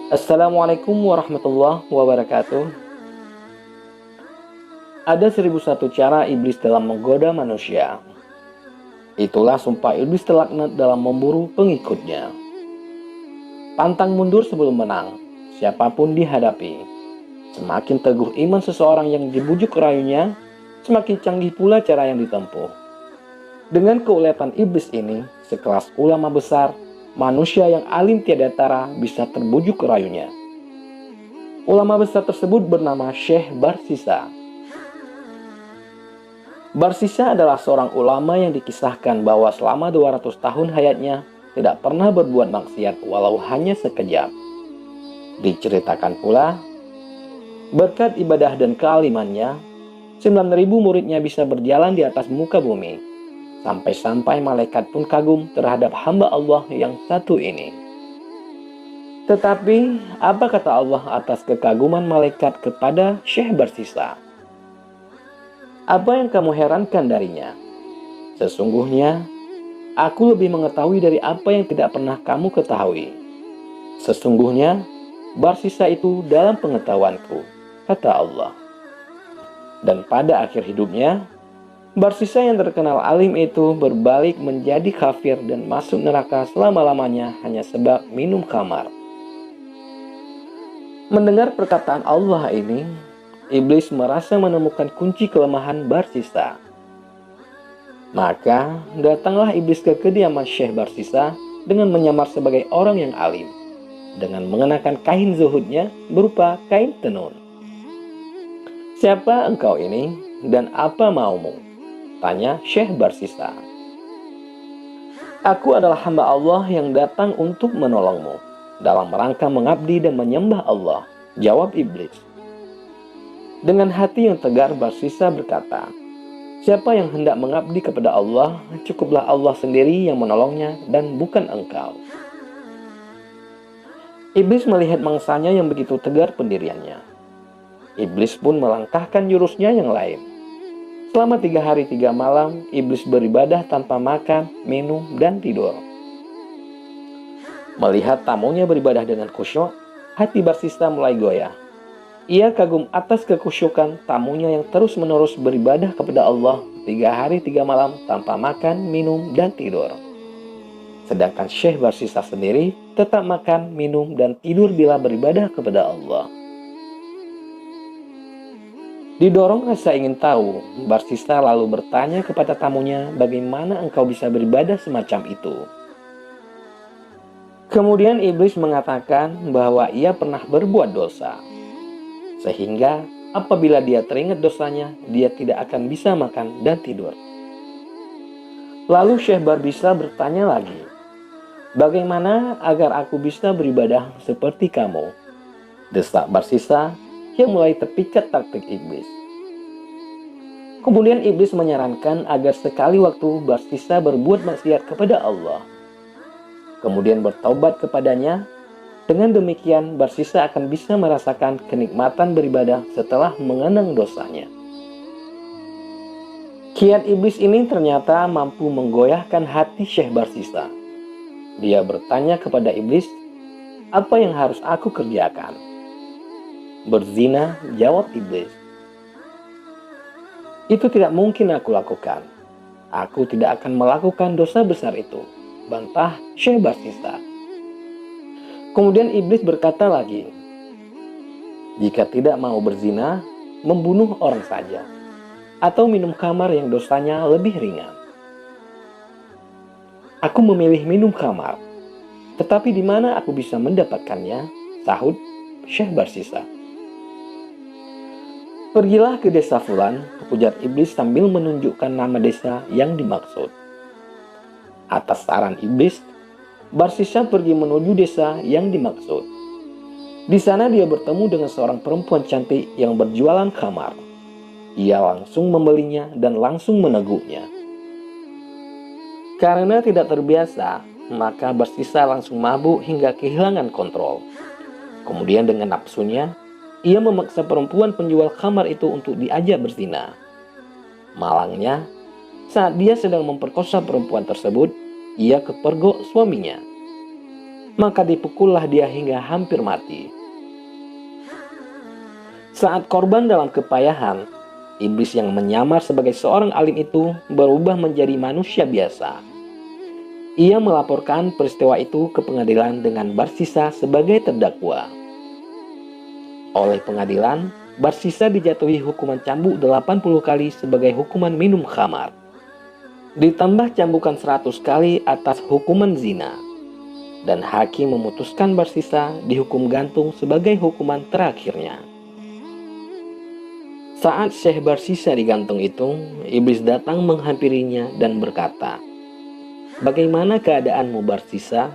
Assalamualaikum warahmatullahi wabarakatuh. Ada 1001 cara iblis dalam menggoda manusia. Itulah sumpah iblis terlaknat dalam memburu pengikutnya. Pantang mundur sebelum menang, siapapun dihadapi. Semakin teguh iman seseorang yang dibujuk rayunya, semakin canggih pula cara yang ditempuh. Dengan keuletan iblis ini, sekelas ulama besar, manusia yang alim tiada tara bisa terbujuk rayunya. Ulama besar tersebut bernama Syekh Barsisa. Barsisa adalah seorang ulama yang dikisahkan bahwa selama 200 tahun hayatnya tidak pernah berbuat maksiat walau hanya sekejap. Diceritakan pula, berkat ibadah dan kealimannya, 9.000 muridnya bisa berjalan di atas muka bumi. Sampai-sampai malaikat pun kagum terhadap hamba Allah yang satu ini. Tetapi, apa kata Allah atas kekaguman malaikat kepada Syekh Barsisa? Apa yang kamu herankan darinya? Sesungguhnya, aku lebih mengetahui dari apa yang tidak pernah kamu ketahui. Sesungguhnya, Barsisa itu dalam pengetahuanku, kata Allah. Dan pada akhir hidupnya, Barsisa yang terkenal alim itu berbalik menjadi kafir dan masuk neraka selama-lamanya hanya sebab minum khamar. Mendengar perkataan Allah ini, iblis merasa menemukan kunci kelemahan Barsisa. Maka datanglah iblis ke kediaman Syekh Barsisa dengan menyamar sebagai orang yang alim, dengan mengenakan kain zuhudnya berupa kain tenun. "Siapa engkau ini dan apa maumu?" tanya Syekh Barsisa. "Aku adalah hamba Allah yang datang untuk menolongmu dalam rangka mengabdi dan menyembah Allah," jawab iblis. Dengan hati yang tegar, Barsisa berkata, "Siapa yang hendak mengabdi kepada Allah, cukuplah Allah sendiri yang menolongnya dan bukan engkau." Iblis melihat mangsanya yang begitu tegar pendiriannya. Iblis pun melangkahkan jurusnya yang lain. Selama 3 hari 3 malam, iblis beribadah tanpa makan, minum, dan tidur. Melihat tamunya beribadah dengan khusyuk, hati Barsisa mulai goyah. Ia kagum atas kekhusyukan tamunya yang terus-menerus beribadah kepada Allah 3 hari 3 malam tanpa makan, minum, dan tidur. Sedangkan Syekh Barsisa sendiri tetap makan, minum, dan tidur bila beribadah kepada Allah. Didorong rasa ingin tahu, Barsisa lalu bertanya kepada tamunya, "Bagaimana engkau bisa beribadah semacam itu?" Kemudian iblis mengatakan bahwa ia pernah berbuat dosa, sehingga apabila dia teringat dosanya, dia tidak akan bisa makan dan tidur. Lalu Syekh Barsisa bertanya lagi, "Bagaimana agar aku bisa beribadah seperti kamu?" desak Barsisa yang mulai terpikat taktik iblis. Kemudian iblis menyarankan agar sekali waktu Barsisa berbuat maksiat kepada Allah, kemudian bertaubat kepadanya. Dengan demikian, Barsisa akan bisa merasakan kenikmatan beribadah setelah mengenang dosanya. Kiat iblis ini ternyata mampu menggoyahkan hati Syekh Barsisa. Dia bertanya kepada iblis, "Apa yang harus aku kerjakan?" "Berzina," jawab iblis. "Itu tidak mungkin aku lakukan. Aku tidak akan melakukan dosa besar itu," bantah Syekh Barsisa. Kemudian iblis berkata lagi, "Jika tidak mau berzina, membunuh orang saja, atau minum khamar yang dosanya lebih ringan." "Aku memilih minum khamar, tetapi di mana aku bisa mendapatkannya?" sahut Syekh Barsisa. "Pergilah ke desa Fulan," ujar iblis sambil menunjukkan nama desa yang dimaksud. Atas saran iblis, Barsisa pergi menuju desa yang dimaksud. Di sana dia bertemu dengan seorang perempuan cantik yang berjualan khamar. Ia langsung membelinya dan langsung meneguknya. Karena tidak terbiasa, maka Barsisa langsung mabuk hingga kehilangan kontrol. Kemudian dengan nafsunya, ia memaksa perempuan penjual khamar itu untuk diajak berzina. Malangnya, saat dia sedang memperkosa perempuan tersebut, ia kepergok suaminya. maka dipukullah dia hingga hampir mati. Saat korban dalam kepayahan, iblis yang menyamar sebagai seorang alim itu berubah menjadi manusia biasa. Ia melaporkan peristiwa itu ke pengadilan dengan Barsisa sebagai terdakwa. Oleh pengadilan, Barsisa dijatuhi hukuman cambuk 80 kali sebagai hukuman minum khamar. Ditambah cambukan 100 kali atas hukuman zina. Dan hakim memutuskan Barsisa dihukum gantung sebagai hukuman terakhirnya. Saat Syekh Barsisa digantung itu, iblis datang menghampirinya dan berkata, "Bagaimana keadaanmu, Barsisa?"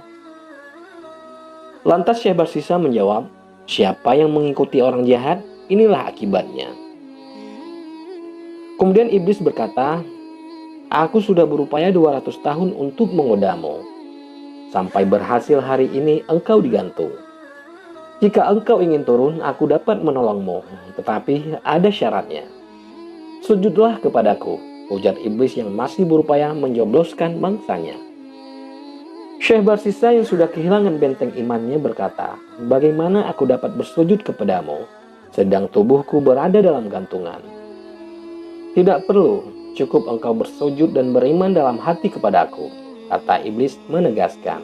Lantas Syekh Barsisa menjawab, "Siapa yang mengikuti orang jahat, inilah akibatnya." Kemudian iblis berkata, "Aku sudah berupaya 200 tahun untuk menggodamu. Sampai berhasil hari ini engkau digantung. Jika engkau ingin turun, aku dapat menolongmu, tetapi ada syaratnya. Sujudlah kepadaku," ujar iblis yang masih berupaya menjobloskan mangsanya. Syekh Barsisa yang sudah kehilangan benteng imannya berkata, "Bagaimana aku dapat bersujud kepadamu, sedang tubuhku berada dalam gantungan?" "Tidak perlu, cukup engkau bersujud dan beriman dalam hati kepadaku," kata iblis menegaskan.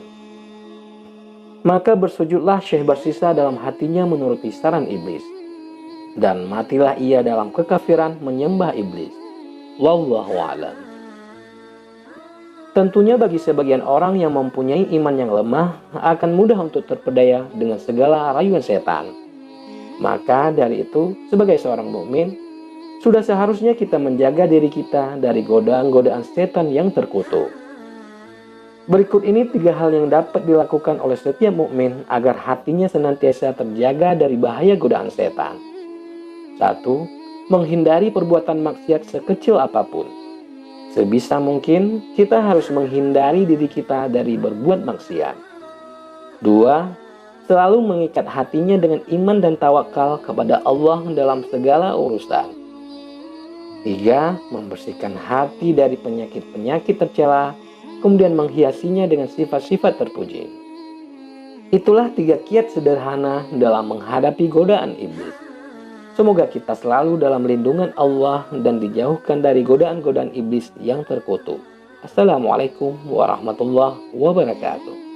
Maka bersujudlah Syekh Barsisa dalam hatinya menuruti saran iblis. Dan matilah ia dalam kekafiran menyembah iblis. Wallahu a'lam. Tentunya bagi sebagian orang yang mempunyai iman yang lemah akan mudah untuk terpedaya dengan segala rayuan setan. Maka dari itu, sebagai seorang mukmin, sudah seharusnya kita menjaga diri kita dari godaan-godaan setan yang terkutuk. Berikut ini 3 hal yang dapat dilakukan oleh setiap mukmin agar hatinya senantiasa terjaga dari bahaya godaan setan. 1. Menghindari perbuatan maksiat sekecil apapun. Sebisa mungkin kita harus menghindari diri kita dari berbuat maksiat. 2. Selalu mengikat hatinya dengan iman dan tawakal kepada Allah dalam segala urusan. 3. Membersihkan hati dari penyakit-penyakit tercela, kemudian menghiasinya dengan sifat-sifat terpuji. Itulah 3 kiat sederhana dalam menghadapi godaan iblis. Semoga kita selalu dalam lindungan Allah dan dijauhkan dari godaan-godaan iblis yang terkutuk. Assalamualaikum warahmatullahi wabarakatuh.